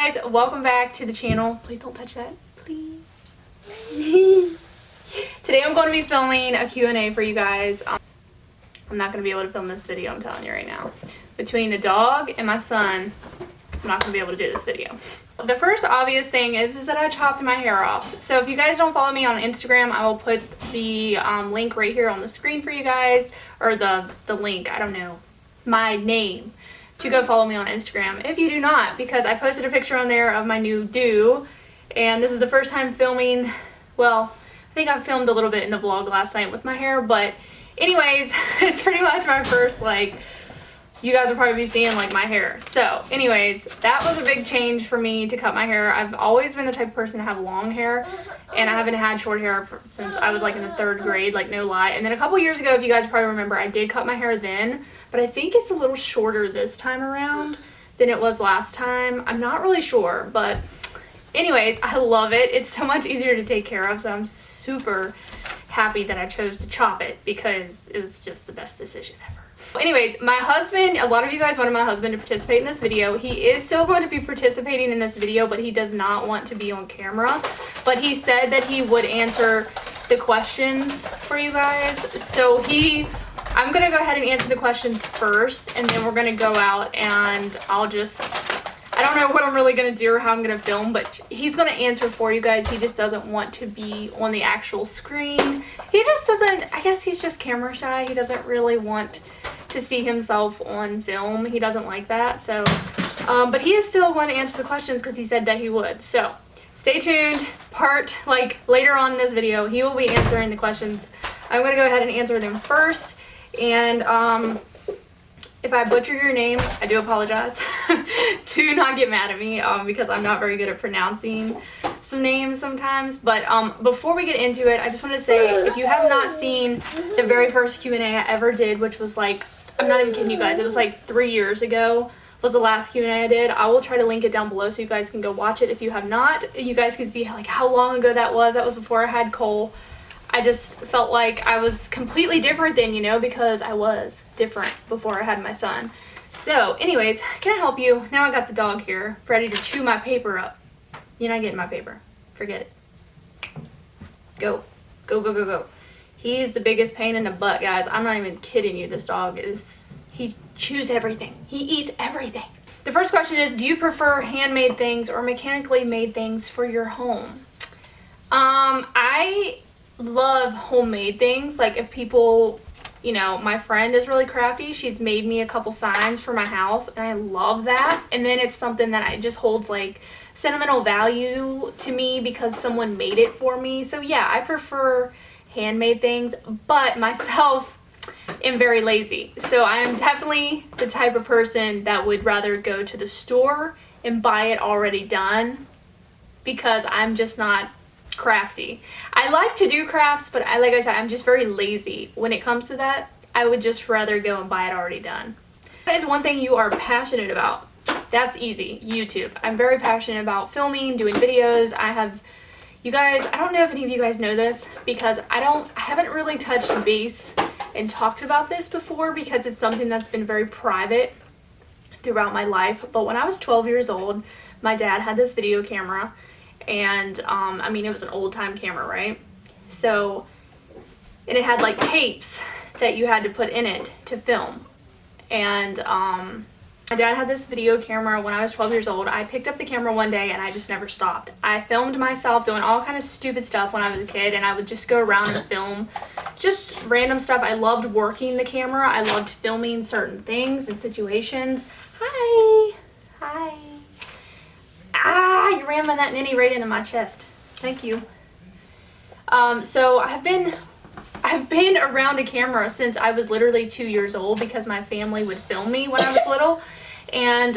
guys, welcome back to the channel. Please don't touch that, please. Today I'm going to be filming a Q&A for you guys. I'm not going to be able to film this video, I'm telling you right now. Between the dog and my son, I'm not going to be able to do this video. The first obvious thing is that I chopped my hair off. So if you guys don't follow me on Instagram, I will put the link right here on the screen for you guys. Or the link, I don't know, my name, to go follow me on Instagram. If you do not, because I posted a picture on there of my new do. And this is the first time filming, well, I think I filmed a little bit in the vlog last night with my hair. But anyways, it's pretty much my first, like, you guys will probably be seeing like my hair. So anyways, that was a big change for me to cut my hair. I've always been the type of person to have long hair, and I haven't had short hair since I was like in the 3rd grade, like no lie. And then a couple years ago, if you guys probably remember, I did cut my hair then, but I think it's a little shorter this time around than it was last time. I'm not really sure, but anyways, I love it. It's so much easier to take care of, so I'm super happy that I chose to chop it because it was just the best decision ever. Anyways, my husband, a lot of you guys wanted my husband to participate in this video. He is still going to be participating in this video, but he does not want to be on camera. But he said that he would answer the questions for you guys. So I'm going to go ahead and answer the questions first, and then we're going to go out and I don't know what I'm really going to do or how I'm going to film, but he's going to answer for you guys. He just doesn't want to be on the actual screen. He just doesn't, I guess he's just camera shy. He doesn't really want to see himself on film. He doesn't like that. So, but he is still going to answer the questions because he said that he would. So stay tuned. Later on in this video, he will be answering the questions. I'm going to go ahead and answer them first. And, if I butcher your name, I do apologize. Do not get mad at me because I'm not very good at pronouncing some names sometimes. But before we get into it, I just want to say, if you have not seen the very first Q&A I ever did, which was like, I'm not even kidding you guys, it was like 3 years ago was the last Q&A I did. I will try to link it down below so you guys can go watch it. If you have not, you guys can see how long ago that was. That was before I had Cole. I just felt like I was completely different then, you know, because I was different before I had my son. So, anyways, can I help you? Now I got the dog here, ready to chew my paper up. You're not getting my paper. Forget it. Go. Go, go, go, go. He's the biggest pain in the butt, guys. I'm not even kidding you. This dog he chews everything. He eats everything. The first question is, do you prefer handmade things or mechanically made things for your home? I love homemade things. Like if people, you know, my friend is really crafty, she's made me a couple signs for my house and I love that. And then it's something that it just holds like sentimental value to me because someone made it for me. So yeah, I prefer handmade things, but myself am very lazy. So I'm definitely the type of person that would rather go to the store and buy it already done because I'm just not crafty. I like to do crafts, but like I said, I'm just very lazy when it comes to that. I would just rather go and buy it already done. That is one thing you are passionate about. That's easy. YouTube. I'm very passionate about filming, doing videos. You guys, I don't know if any of you guys know this because I haven't really touched base and talked about this before because it's something that's been very private throughout my life. But when I was 12 years old, my dad had this video camera. And I mean, it was an old-time camera, right? So, and it had like tapes that you had to put in it to film. And my dad had this video camera when I was 12 years old. I picked up the camera one day and I just never stopped. I filmed myself doing all kind of stupid stuff when I was a kid, and I would just go around and film just random stuff. I loved working the camera. I loved filming certain things and situations. Hi. Hi. You ran that ninny right into my chest. Thank you. So I've been around a camera since I was literally 2 years old because my family would film me when I was little. And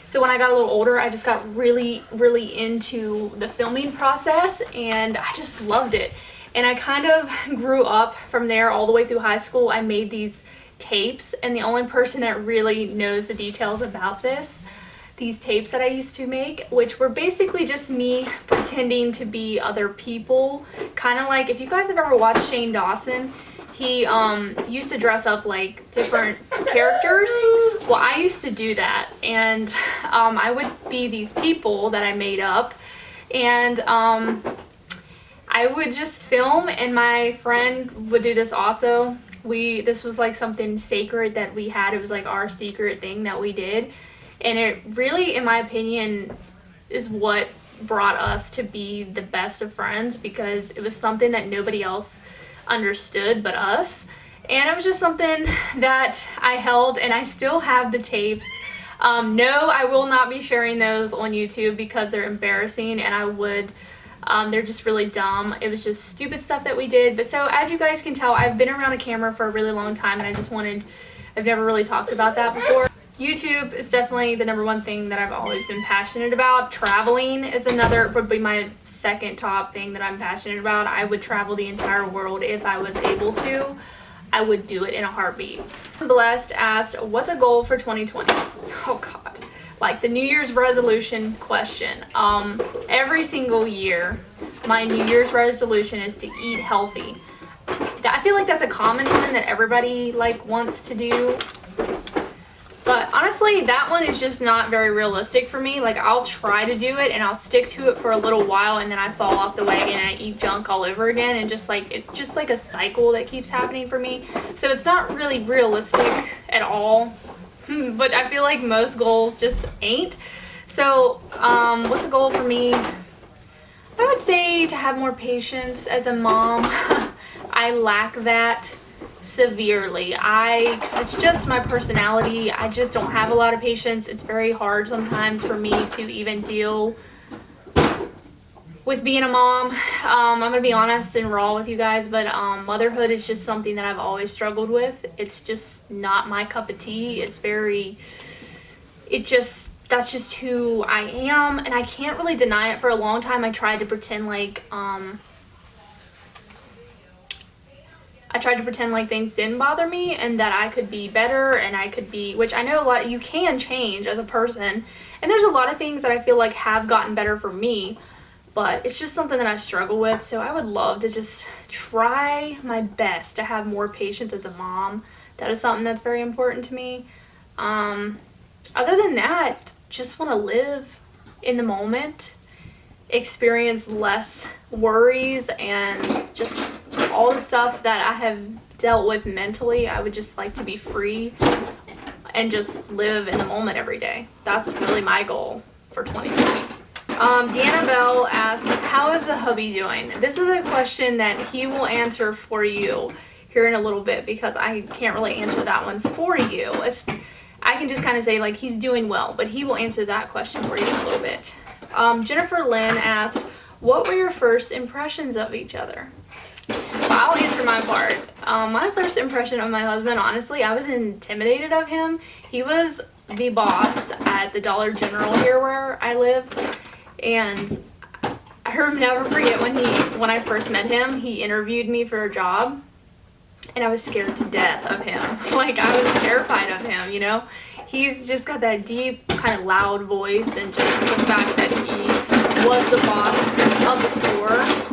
so when I got a little older, I just got really, really into the filming process and I just loved it. And I kind of grew up from there all the way through high school. I made these tapes, and the only person that really knows the details about these tapes that I used to make, which were basically just me pretending to be other people. Kind of like, if you guys have ever watched Shane Dawson, he used to dress up like different characters Well, I used to do that, and I would be these people that I made up, and I would just film, and my friend would do this also. This was like something sacred that we had. It was like our secret thing that we did, and it really, in my opinion, is what brought us to be the best of friends, because it was something that nobody else understood but us. And it was just something that I held, and I still have the tapes. No, I will not be sharing those on YouTube because they're embarrassing, and I would, they're just really dumb. It was just stupid stuff that we did. But so as you guys can tell, I've been around a camera for a really long time, and I've never really talked about that before. YouTube is definitely the #1 thing that I've always been passionate about. Traveling is would be my second top thing that I'm passionate about. I would travel the entire world if I was able to. I would do it in a heartbeat. Blessed asked, what's a goal for 2020? Oh God, like the New Year's resolution question. Every single year, my New Year's resolution is to eat healthy. I feel like that's a common one that everybody like wants to do. But honestly, that one is just not very realistic for me. Like, I'll try to do it and I'll stick to it for a little while, and then I fall off the wagon and I eat junk all over again, and just like, it's just like a cycle that keeps happening for me. So it's not really realistic at all. But I feel like most goals just ain't. So what's a goal for me? I would say to have more patience as a mom. I lack that severely. Because it's just my personality. I just don't have a lot of patience. It's very hard sometimes for me to even deal with being a mom. I'm gonna be honest and raw with you guys, but motherhood is just something that I've always struggled with. It's just not my cup of tea. That's just who I am, and I can't really deny it. For a long time I tried to pretend like things didn't bother me, and that I could be better, and I could be, which I know a lot, you can change as a person, and there's a lot of things that I feel like have gotten better for me, but it's just something that I struggle with. So I would love to just try my best to have more patience as a mom. That is something that's very important to me. Other than that, just want to live in the moment, experience less worries, and just all the stuff that I have dealt with mentally. I would just like to be free and just live in the moment every day. That's really my goal for 2020. Deanna Bell asked, how is the hubby doing? This is a question that he will answer for you here in a little bit, because I can't really answer that one for you. I can just kind of say like he's doing well, but he will answer that question for you in a little bit. Jennifer Lynn asked, what were your first impressions of each other? Well, I'll answer my part. My first impression of my husband, honestly, I was intimidated of him. He was the boss at the Dollar General here where I live, and I'll never forget when I first met him. He interviewed me for a job, and I was scared to death of him. Like, I was terrified of him, you know? He's just got that deep, kind of loud voice, and just the fact that he was the boss of the store.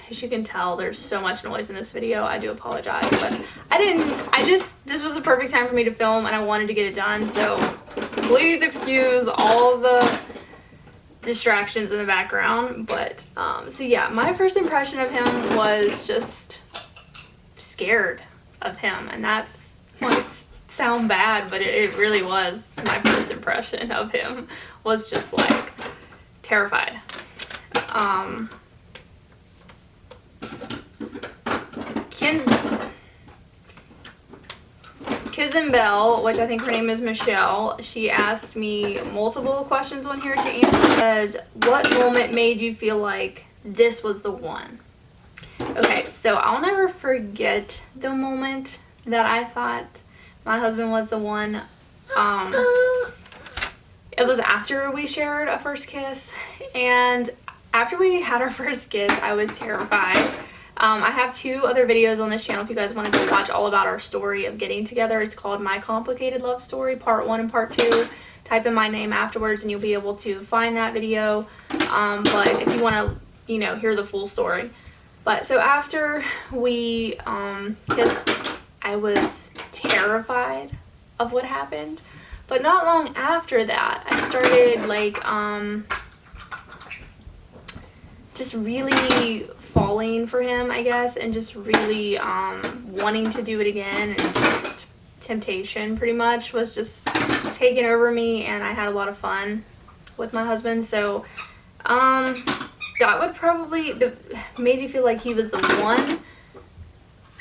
As you can tell, there's so much noise in this video. I do apologize, but this was the perfect time for me to film, and I wanted to get it done, so please excuse all of the distractions in the background. But so yeah, my first impression of him was just scared of him, and that's might sound bad, but it really was. My first impression of him was just like terrified. Kizenbell, which I think her name is Michelle, she asked me multiple questions on here to answer. Says, what moment made you feel like this was the one? Okay, so I'll never forget the moment that I thought my husband was the one. It was after we shared a first kiss, and after we had our first kiss, I was terrified. I have 2 other videos on this channel if you guys want to go watch all about our story of getting together. It's called My Complicated Love Story, Part 1 and Part 2. Type in my name afterwards and you'll be able to find that video. But if you want to, hear the full story. But so after we kissed, I was terrified of what happened. But not long after that, I started like just really falling for him, I guess, and just really wanting to do it again, and just temptation pretty much was just taking over me, and I had a lot of fun with my husband. So that would probably made me feel like he was the one.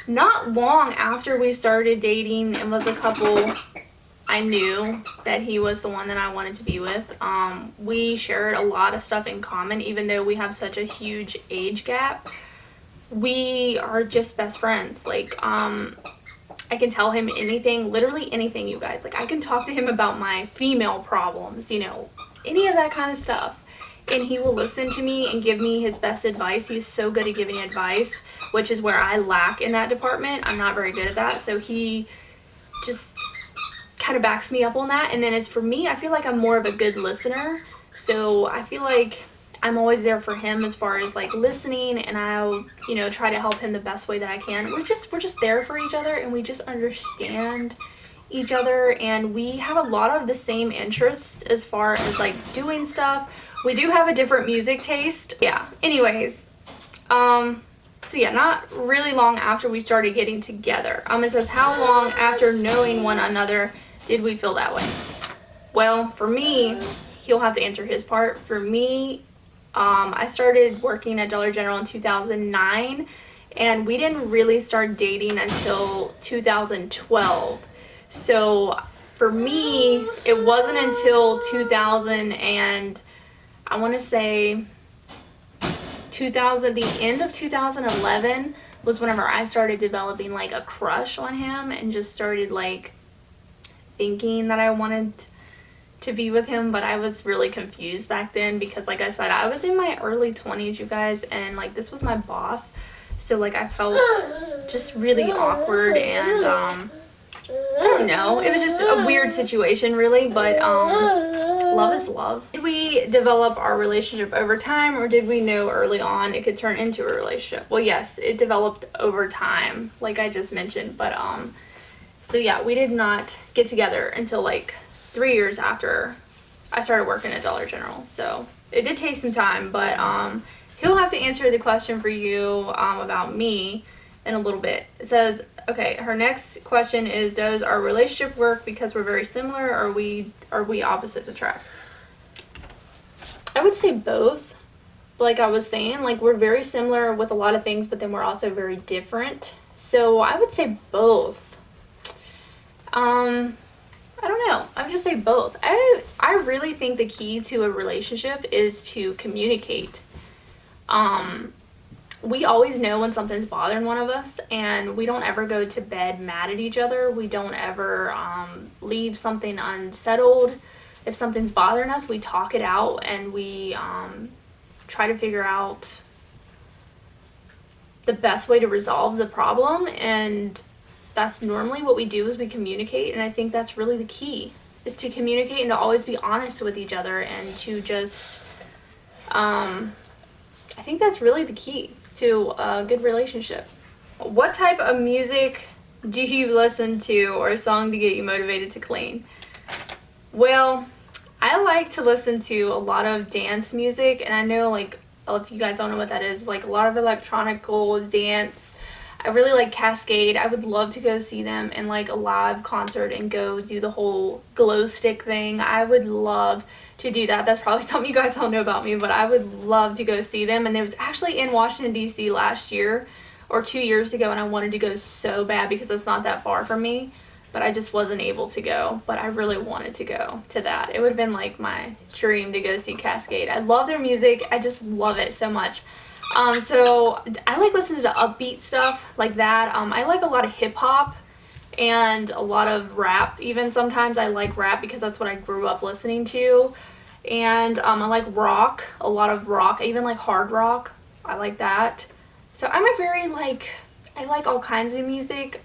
Not long after we started dating and was a couple, I knew that he was the one that I wanted to be with. We shared a lot of stuff in common, even though we have such a huge age gap. We are just best friends. Like, I can tell him anything, literally anything, you guys. Like, I can talk to him about my female problems, you know, any of that kind of stuff. And he will listen to me and give me his best advice. He's so good at giving advice, which is where I lack in that department. I'm not very good at that. So he just kind of backs me up on that. And then as for me, I feel like I'm more of a good listener. So I feel like I'm always there for him as far as like listening, and I'll, you know, try to help him the best way that I can. We're just there for each other, and we just understand each other, and we have a lot of the same interests as far as like doing stuff. We do have a different music taste. Yeah, anyways, so yeah, not really long after we started getting together. It says, how long after knowing one another did we feel that way? Well, for me, he'll have to answer his part. For me, I started working at Dollar General in 2009, and we didn't really start dating until 2012. So for me, it wasn't until 2000 and I want to say 2000, the end of 2011 was whenever I started developing like a crush on him, and just started like thinking that I wanted to be with him. But I was really confused back then because, like I said, I was in my early 20s, you guys, and like this was my boss. So like I felt just really awkward, and I don't know, it was just a weird situation really. But love is love. Did we develop our relationship over time, or did we know early on it could turn into a relationship? Well, yes, it developed over time, like I just mentioned. But so yeah, we did not get together until like 3 years after I started working at Dollar General. So it did take some time, but he'll have to answer the question for you about me in a little bit. It says, okay, her next question is, does our relationship work because we're very similar, or are we opposites attract? I would say both. Like I was saying, like we're very similar with a lot of things, but then we're also very different. So I would say both. I don't know. I would just say both. I really think the key to a relationship is to communicate. We always know when something's bothering one of us, and we don't ever go to bed mad at each other. We don't ever leave something unsettled. If something's bothering us, we talk it out, and we try to figure out the best way to resolve the problem. And that's normally what we do, is we communicate. And I think that's really the key, is to communicate and to always be honest with each other, and to just I think that's really the key to a good relationship. What type of music do you listen to, or a song to get you motivated to clean? Well, I like to listen to a lot of dance music, and I know, like, if you guys don't know what that is, like a lot of electronical dance. I really like Cascade. I would love to go see them in like a live concert and go do the whole glow stick thing. I would love to do that. That's probably something you guys don't know about me, but I would love to go see them. And it was actually in Washington, D.C. last year or 2 years ago, and I wanted to go so bad because it's not that far from me, but I just wasn't able to go. But I really wanted to go to that. It would have been like my dream to go see Cascade. I love their music. I just love it so much. So I like listening to upbeat stuff like that. I like a lot of hip hop and a lot of rap. Even sometimes I like rap because that's what I grew up listening to. And I like rock, a lot of rock. I even like hard rock. I like that. So I'm a very I like all kinds of music.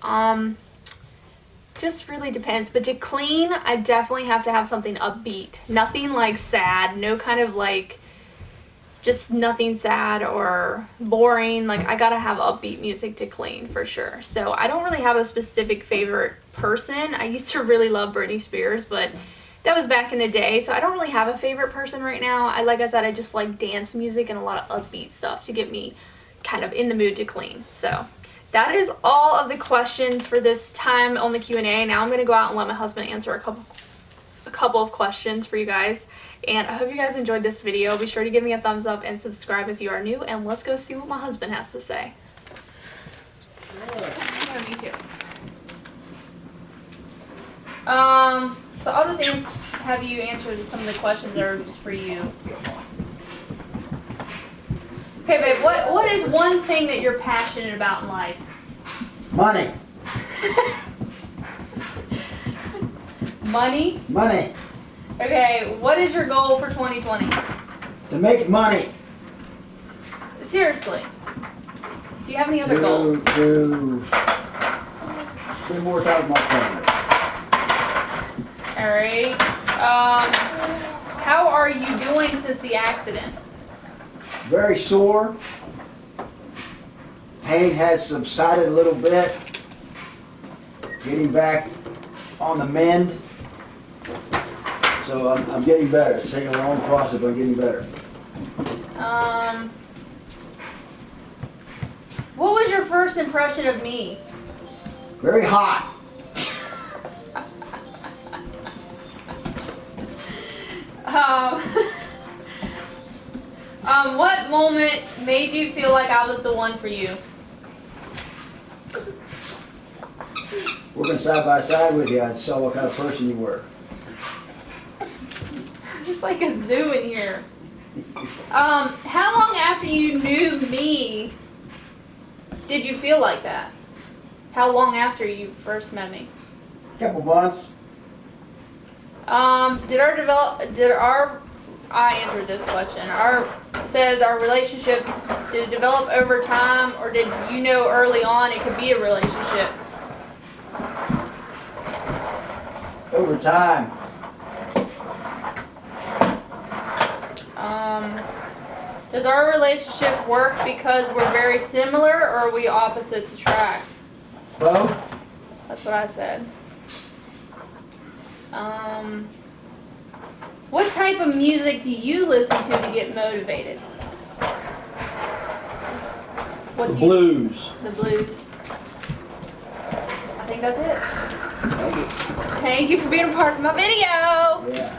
Just really depends. But to clean, I definitely have to have something upbeat. Nothing like sad. No kind of like just nothing sad or boring. Like, I gotta have upbeat music to clean for sure. So I don't really have a specific favorite person. I used to really love Britney Spears, but that was back in the day. So I don't really have a favorite person right now. Like I said, I just like dance music and a lot of upbeat stuff to get me kind of in the mood to clean. So that is all of the questions for this time on the Q&A. Now I'm going to go out and let my husband answer a couple of questions for you guys. And I hope you guys enjoyed this video. Be sure to give me a thumbs up and subscribe if you are new. And let's go see what my husband has to say. Yeah, me too. So I'll just have you answer some of the questions that are just for you. Okay, babe, what is one thing that you're passionate about in life? Money. Money? Money. Okay, what is your goal for 2020? To make money. Seriously. Do you have any other goals? To spend more time with my family. Alright. How are you doing since the accident? Very sore. Pain has subsided a little bit. Getting back on the mend. So I'm getting better. It's taking a long process, but I'm getting better. What was your first impression of me? Very hot. What moment made you feel like I was the one for you? Working side by side with you, I saw what kind of person you were. It's like a zoo in here. How long after you knew me did you feel like that? How long after you first met me? Couple months. I answered this question. Says our relationship, did it develop over time, or did you know early on it could be a relationship? Over time. Does our relationship work because we're very similar, or are we opposites attract? Both. That's what I said. What type of music do you listen to get motivated? The blues. The blues. I think that's it. Thank you. Thank you for being a part of my video. Yeah.